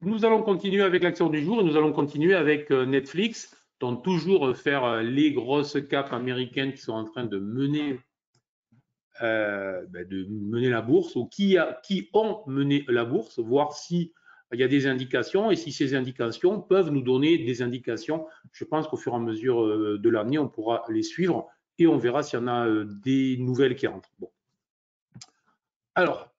Nous allons continuer avec l'action du jour et nous allons continuer avec Netflix, donc toujours faire les grosses capes américaines qui sont en train de mener la bourse ou qui ont mené la bourse, voir si il y a des indications et si ces indications peuvent nous donner des indications. Je pense qu'au fur et à mesure de l'année, on pourra les suivre et on verra s'il y en a des nouvelles qui rentrent. Bon. Alors,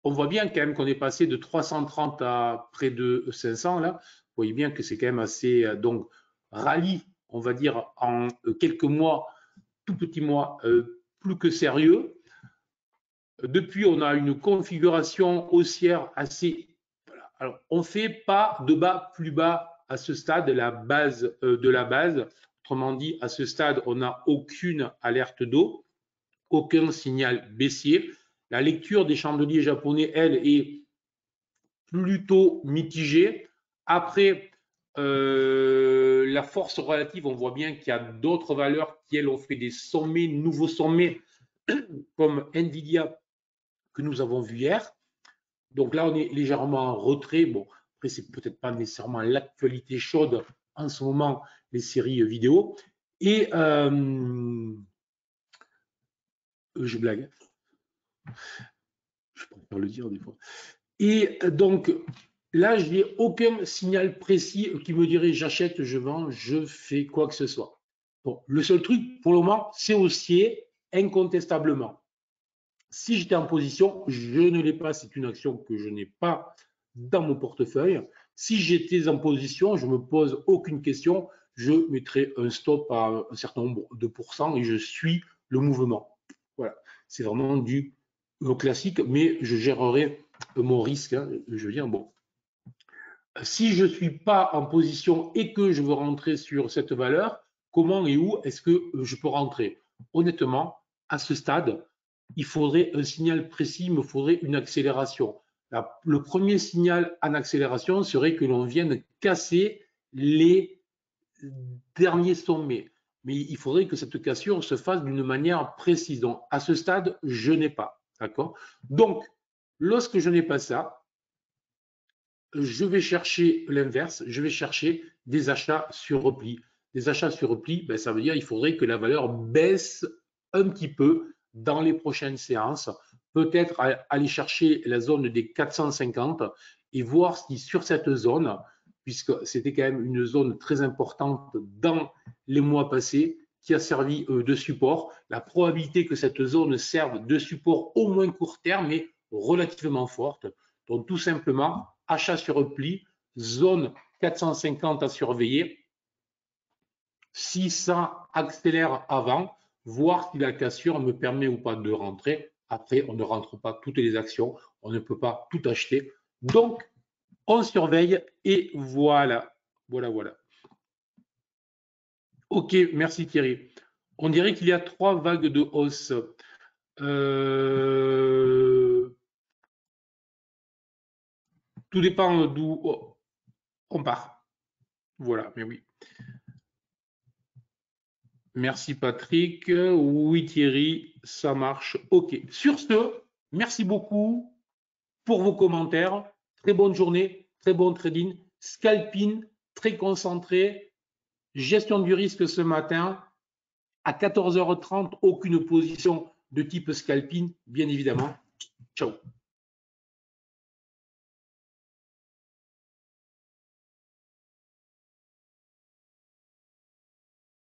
on voit bien quand même qu'on est passé de 330 à près de 500 là. Vous voyez bien que c'est quand même assez donc rallye, on va dire en quelques mois, tout petits mois, plus que sérieux. Depuis, on a une configuration haussière assez. Voilà. Alors, on ne fait pas de bas plus bas à ce stade, la base de la base. Autrement dit, à ce stade, on n'a aucune alerte d'eau, aucun signal baissier. La lecture des chandeliers japonais, elle, est plutôt mitigée. Après, la force relative, on voit bien qu'il y a d'autres valeurs qui, elles, ont fait des sommets, nouveaux sommets, comme Nvidia, que nous avons vu hier. Donc là, on est légèrement en retrait. Bon, après, c'est peut-être pas nécessairement l'actualité chaude en ce moment, les séries vidéo. Et je blague. Je préfère le dire des fois. Et donc, là, je n'ai aucun signal précis qui me dirait j'achète, je vends, je fais quoi que ce soit. Bon, le seul truc, pour le moment, c'est haussier, incontestablement. Si j'étais en position, je ne l'ai pas, c'est une action que je n'ai pas dans mon portefeuille. Si j'étais en position, je ne me pose aucune question, je mettrais un stop à un certain nombre de pourcents et je suis le mouvement. Voilà, c'est vraiment du classique, mais je gérerai mon risque. Hein. Je veux dire, bon, si je ne suis pas en position et que je veux rentrer sur cette valeur, comment et où est-ce que je peux rentrer? Honnêtement, à ce stade, il faudrait un signal précis, il me faudrait une accélération. Le premier signal en accélération serait que l'on vienne casser les derniers sommets. Mais il faudrait que cette cassure se fasse d'une manière précise. Donc, à ce stade, je n'ai pas. D'accord? Donc, lorsque je n'ai pas ça, je vais chercher l'inverse, je vais chercher des achats sur repli. Des achats sur repli, ben, ça veut dire qu'il faudrait que la valeur baisse un petit peu dans les prochaines séances, peut-être aller chercher la zone des 450 et voir si sur cette zone, puisque c'était quand même une zone très importante dans les mois passés, qui a servi de support, la probabilité que cette zone serve de support au moins court terme est relativement forte. Donc tout simplement, achat sur repli, zone 450 à surveiller. Si ça accélère avant, voir si la cassure me permet ou pas de rentrer. Après, on ne rentre pas toutes les actions, on ne peut pas tout acheter. Donc, on surveille et voilà. Voilà. Ok, merci Thierry. On dirait qu'il y a 3 vagues de hausse. Tout dépend d'où on part. Voilà, mais oui. Merci Patrick. Oui Thierry, ça marche. Ok. Sur ce, merci beaucoup pour vos commentaires. Très bonne journée, très bon trading. Scalping, très concentré. Gestion du risque ce matin. À 14h30, aucune position de type scalping, bien évidemment. Ciao.